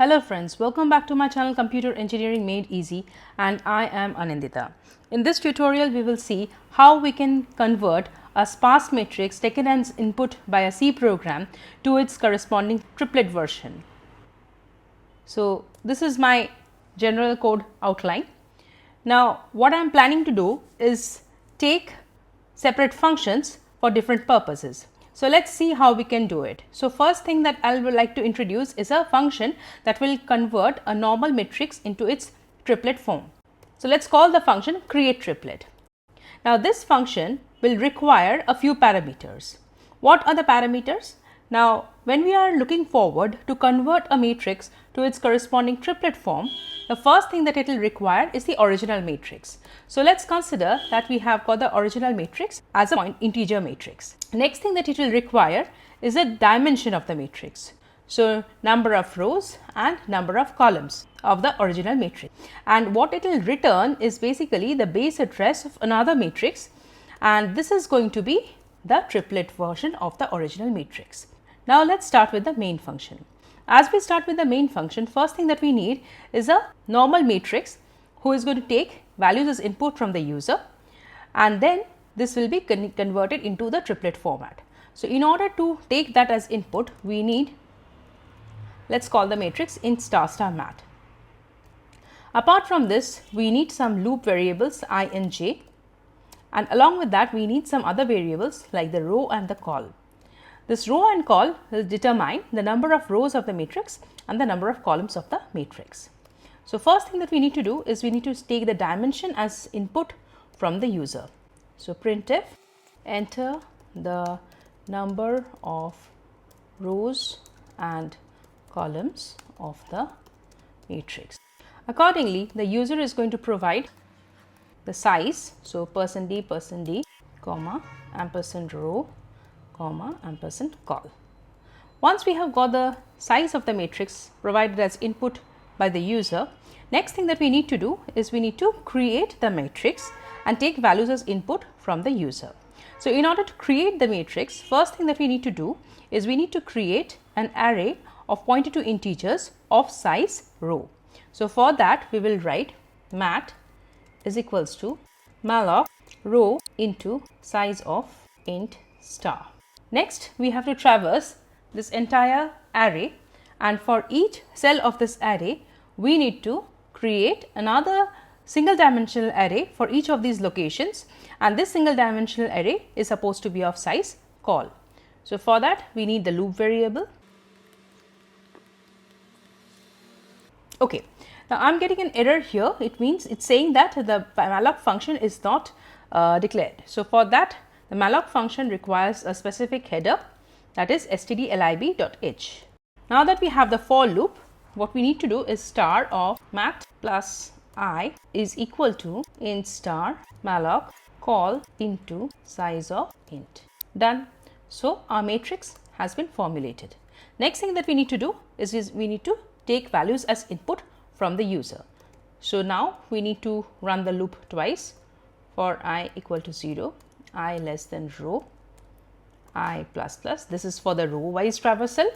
Hello friends, welcome back to my channel Computer Engineering Made Easy, and I am Anindita. In this tutorial we will see how we can convert a sparse matrix taken as input by a C program to its corresponding triplet version. So this is my general code outline. Now what I am planning to do is take separate functions for different purposes. So let us see how we can do it. So first thing that I would like to introduce is a function that will convert a normal matrix into its triplet form. So let us call the function create triplet. Now this function will require a few parameters. What are the parameters? Now when we are looking forward to convert a matrix to its corresponding triplet form, the first thing that it will require is the original matrix. So let us consider that we have got the original matrix as a point integer matrix. Next thing that it will require is a dimension of the matrix. So number of rows and number of columns of the original matrix, and what it will return is basically the base address of another matrix, and this is going to be the triplet version of the original matrix. Now let us start with the main function. As we start with the main function, first thing that we need is a normal matrix who is going to take values as input from the user, and then this will be converted into the triplet format. So in order to take that as input, we need, let us call the matrix int star star mat. Apart from this, we need some loop variables I and j, and along with that we need some other variables like the row and the col. This row and col will determine the number of rows of the matrix and the number of columns of the matrix. So first thing that we need to do is we need to take the dimension as input from the user. So printf enter the number of rows and columns of the matrix. Accordingly, the user is going to provide the size, so %d, comma, ampersand row, comma, ampersand col. Once we have got the size of the matrix provided as input by the user, next thing that we need to do is we need to create the matrix and take values as input from the user. So in order to create the matrix, first thing that we need to do is we need to create an array of pointer to integers of size row. So for that we will write mat is equals to malloc row into size of int star. Next we have to traverse this entire array, and for each cell of this array we need to create another single dimensional array for each of these locations, and this single dimensional array is supposed to be of size col. So for that we need the loop variable. Okay, now I am getting an error here. It means it is saying that the malloc function is not declared. So for that the malloc function requires a specific header, that is stdlib.h. Now that we have the for loop, what we need to do is star of mat plus I is equal to int star malloc col into size of int. Done. So our matrix has been formulated. Next thing that we need to do is we need to take values as input from the user. So now we need to run the loop twice for I equal to 0, I less than row, I plus plus. This is for the row wise traversal.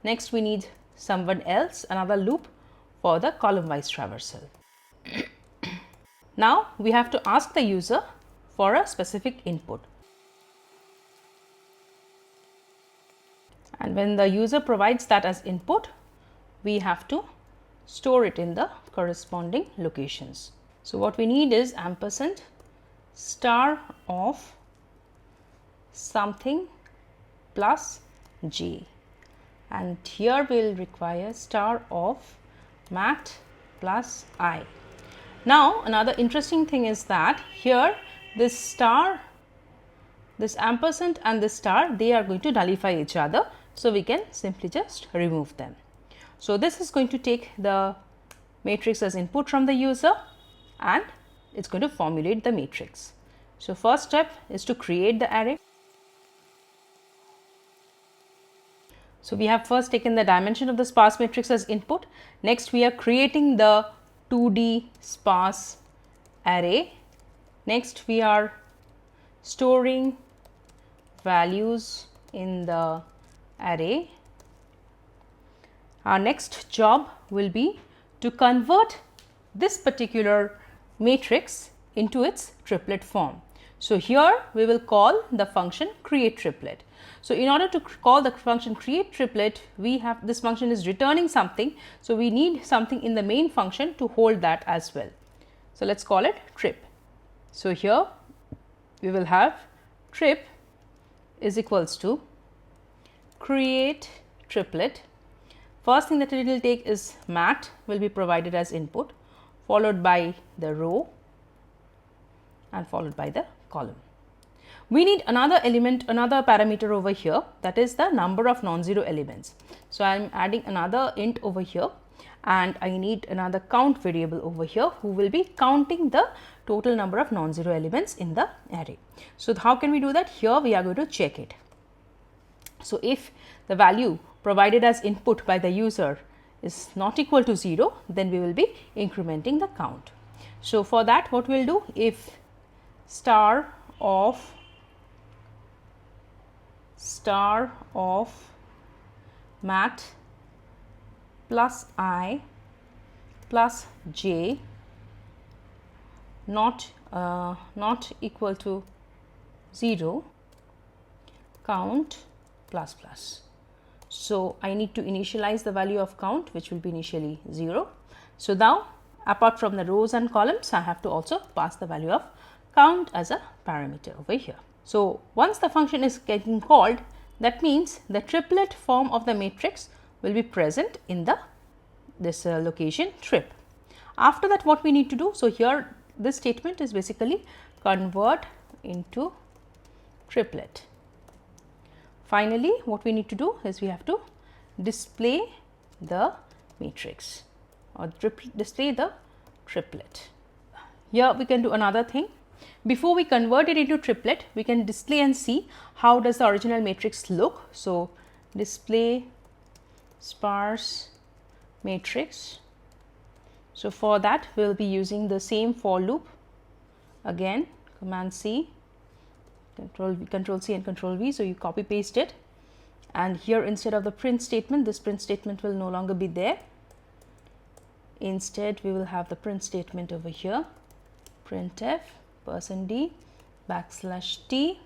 Next we need someone else, another loop for the column wise traversal. Now we have to ask the user for a specific input, and when the user provides that as input, we have to store it in the corresponding locations. So what we need is ampersand star of something plus j, and here we will require star of mat plus I. Now another interesting thing is that here this star, this ampersand and this star, they are going to nullify each other, so we can simply just remove them. So this is going to take the matrix as input from the user, and it is going to formulate the matrix. So first step is to create the array. So we have first taken the dimension of the sparse matrix as input. Next we are creating the 2D sparse array. Next we are storing values in the array. Our next job will be to convert this particular matrix into its triplet form. So, here we will call the function create triplet. So, in order to call the function create triplet, we have this function is returning something. So, we need something in the main function to hold that as well. So, let us call it trip. So, here we will have trip is equals to create triplet. First thing that it will take is mat will be provided as input, followed by the row and followed by the column. We need another element, another parameter over here, that is the number of non-zero elements. So, I am adding another int over here, and I need another count variable over here who will be counting the total number of non-zero elements in the array. So, how can we do that? Here we are going to check it. So, if the value provided as input by the user is not equal to 0, then we will be incrementing the count. So, for that what we will do, if star of mat plus I plus j not equal to 0, count plus plus. So, I need to initialize the value of count, which will be initially 0. So, now apart from the rows and columns, I have to also pass the value of count as a parameter over here. So, once the function is getting called, that means the triplet form of the matrix will be present in this location trip. After that, what we need to do? So, here this statement is basically convert into triplet. Finally, what we need to do is we have to display the matrix or display the triplet. Here we can do another thing. Before we convert it into triplet, we can display and see how does the original matrix look. So, display sparse matrix. So, for that we will be using the same for loop, again command C, control C and control V. So, you copy paste it, and here instead of the print statement, this print statement will no longer be there. Instead, we will have the print statement over here, printf %d \t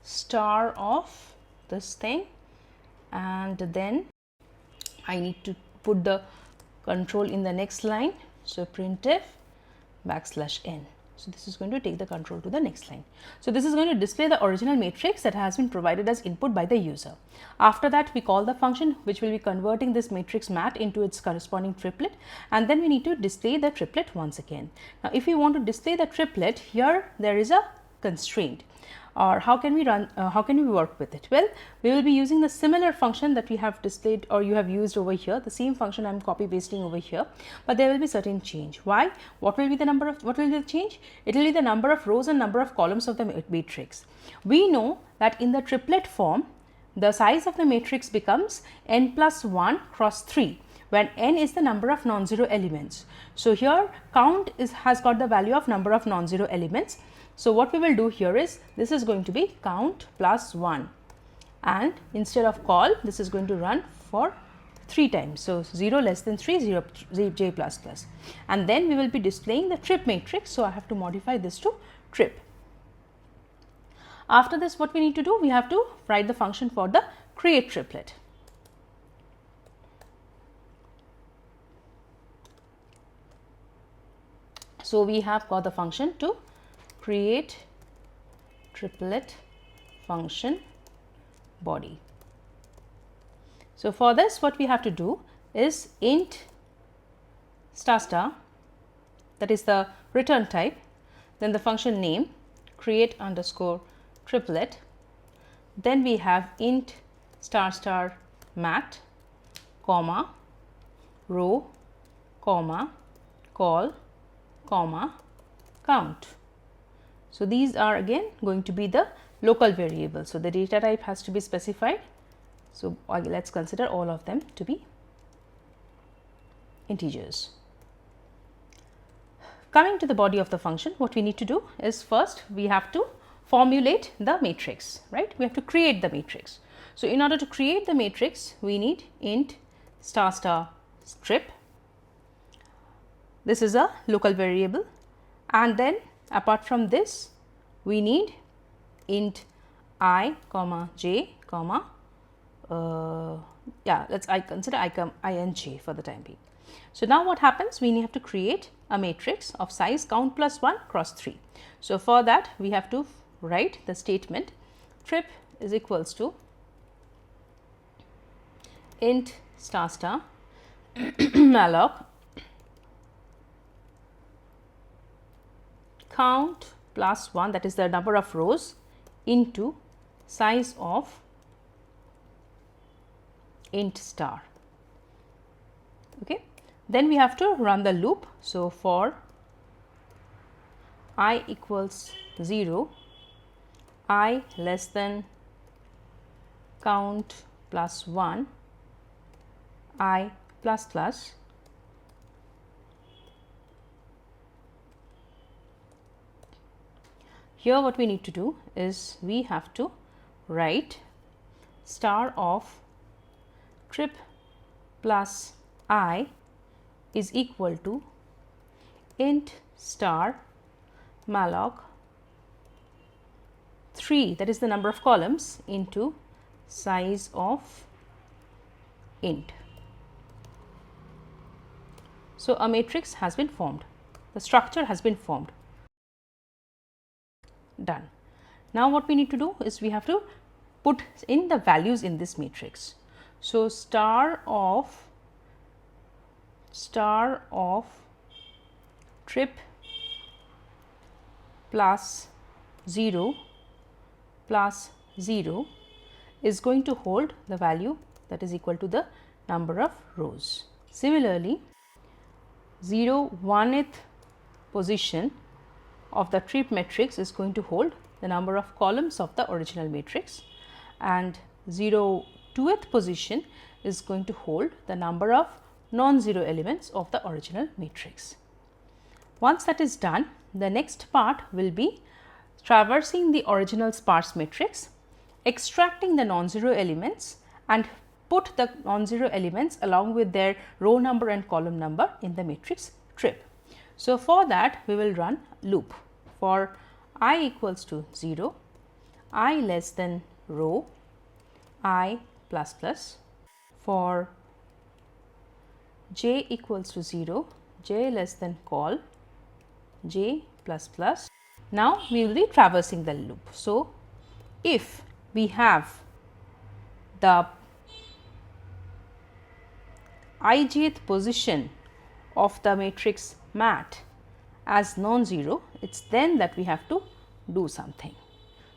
star of this thing, and then I need to put the control in the next line. So, printf \n. So, this is going to take the control to the next line. So, this is going to display the original matrix that has been provided as input by the user. After that, we call the function which will be converting this matrix mat into its corresponding triplet, and then we need to display the triplet once again. Now, if we want to display the triplet, here there is a constraint, or how can we work with it? Well, we will be using the similar function that we have displayed or you have used over here, the same function I am copy pasting over here, but there will be certain change. Why? What will be the change? It will be the number of rows and number of columns of the matrix. We know that in the triplet form, the size of the matrix becomes n plus 1 cross 3, when n is the number of non-zero elements. So, here count has got the value of number of non-zero elements. So, what we will do here is this is going to be count plus 1, and instead of call, this is going to run for 3 times. So, 0 less than 3, 0 j plus plus, and then we will be displaying the trip matrix. So, I have to modify this to trip. After this, what we need to do? We have to write the function for the create triplet. So, we have got the function to create triplet function body. So, for this what we have to do is int star star, that is the return type, then the function name create underscore triplet, then we have int star star mat comma row comma call comma count. So, these are again going to be the local variables. So, the data type has to be specified. So, let us consider all of them to be integers. Coming to the body of the function, what we need to do is first we have to formulate the matrix, right? We have to create the matrix. So, in order to create the matrix, we need int star star strip. This is a local variable, and then apart from this we need int I comma j comma I consider I and j for the time being. So, now what happens, we have to create a matrix of size count plus 1 cross 3. So, for that we have to write the statement trip is equals to int star star malloc count plus 1, that is the number of rows, into size of int star. Okay. Then we have to run the loop. So, for I equals 0, I less than count plus 1, I plus plus, here what we need to do is we have to write star of trip plus I is equal to int star malloc 3, that is the number of columns, into size of int. So, a matrix has been formed, the structure has been formed. Done. Now, what we need to do is we have to put in the values in this matrix. So, star of trip plus 0 plus 0 is going to hold the value that is equal to the number of rows. Similarly, 1th position of the trip matrix is going to hold the number of columns of the original matrix, and 2th position is going to hold the number of non-zero elements of the original matrix. Once that is done, the next part will be traversing the original sparse matrix, extracting the non-zero elements and put the non-zero elements along with their row number and column number in the matrix trip. So, for that we will run loop for I equals to 0, I less than row I plus plus, for j equals to 0, j less than col j plus plus. Now, we will be traversing the loop. So, if we have the ijth position of the matrix mat as non-zero, it is then that we have to do something.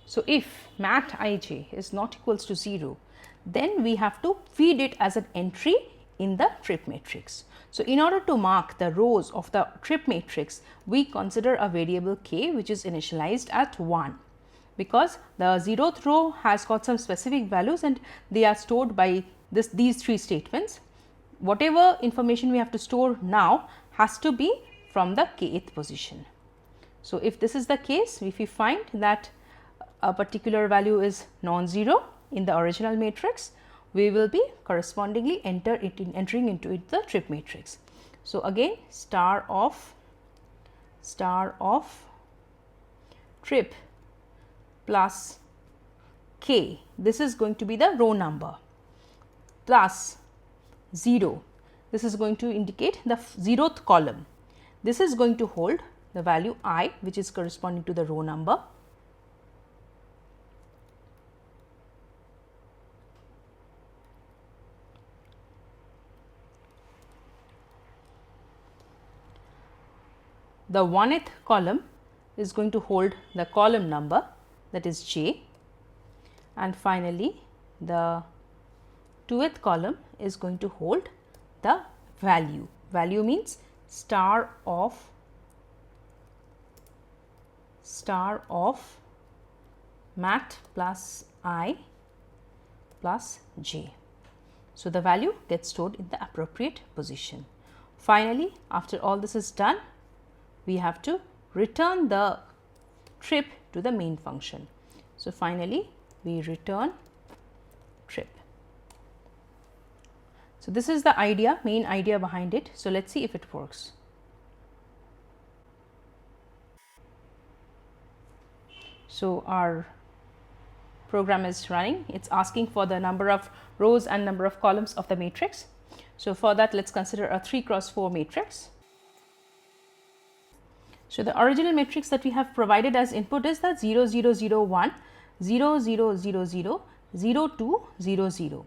So, if mat ij is not equals to 0, then we have to feed it as an entry in the trip matrix. So, in order to mark the rows of the trip matrix, we consider a variable k which is initialized at 1, because the 0th row has got some specific values and they are stored by these 3 statements. Whatever information we have to store now has to be from the kth position. So, if this is the case, if we find that a particular value is non-zero in the original matrix, we will be correspondingly entering into it the trip matrix. So, again star of trip plus k, this is going to be the row number, plus 0, this is going to indicate the 0th column. This is going to hold the value I, which is corresponding to the row number. The 1th column is going to hold the column number, that is j, and finally, the 2th column is going to hold the value. Value means star of mat plus I plus j. So, the value gets stored in the appropriate position. Finally, after all this is done, we have to return the trip to the main function. So, finally, we return trip. So, this is the idea, main idea behind it. So, let us see if it works. So, our program is running, it is asking for the number of rows and number of columns of the matrix. So, for that let us consider a 3 cross 4 matrix. So, the original matrix that we have provided as input is the 0 0 0 1 0 0 0 0 0 2 0 0.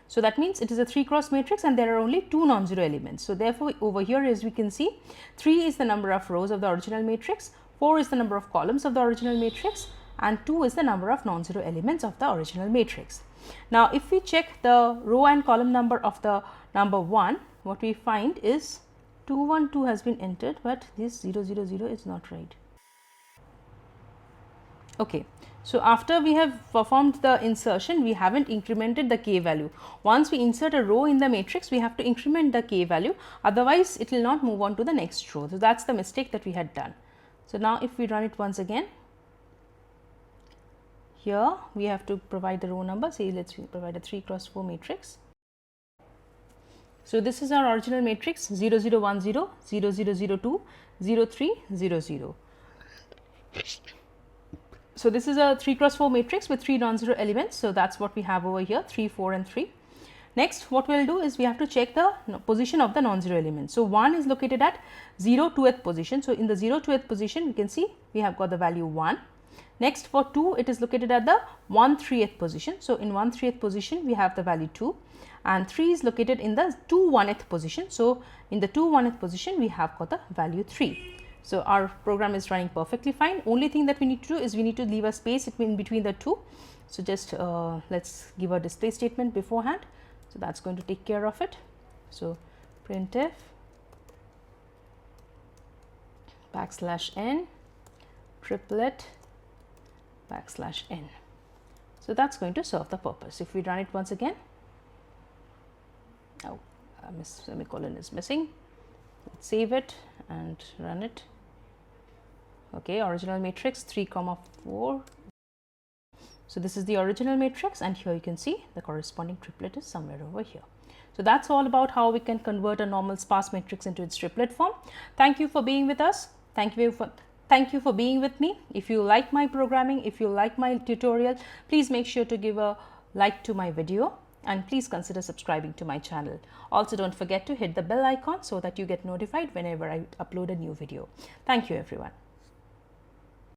So, that means it is a 3 cross matrix and there are only 2 non-zero elements. So, therefore, over here as we can see 3 is the number of rows of the original matrix, 4 is the number of columns of the original matrix and 2 is the number of non-zero elements of the original matrix. Now, if we check the row and column number of the number 1, what we find is 212 has been entered, but this 0 0 0 is not right. Okay. So, after we have performed the insertion, we have not incremented the k value. Once we insert a row in the matrix, we have to increment the k value, otherwise it will not move on to the next row. So, that is the mistake that we had done. So, now if we run it once again, here we have to provide the row number, say let us provide a 3 cross 4 matrix. So, this is our original matrix 0 0 1 0, 0 0 0 2, 0 3 0 0. So, this is a 3 cross 4 matrix with 3 non-zero elements. So, that is what we have over here 3, 4 and 3. Next what we will do is we have to check the position of the non-zero elements. So, 1 is located at 0 2th position. So, in the 0 2th position we can see we have got the value 1. Next for 2 it is located at the 1 3th position. So, in 1 3th position we have the value 2 and 3 is located in the 2 1th position. So, in the 2 1th position we have got the value 3. So, our program is running perfectly fine. Only thing that we need to do is we need to leave a space in between the two. So, just let us give a display statement beforehand. So, that is going to take care of it. So, printf \n triplet \n. So, that is going to serve the purpose. If we run it once again, oh, semicolon is missing. Let's save it and run it. Okay, original matrix 3, 4. So, this is the original matrix and here you can see the corresponding triplet is somewhere over here. So, that is all about how we can convert a normal sparse matrix into its triplet form. Thank you for being with us. Thank you for being with me. If you like my programming, if you like my tutorial, please make sure to give a like to my video and please consider subscribing to my channel. Also, don't forget to hit the bell icon so that you get notified whenever I upload a new video. Thank you everyone.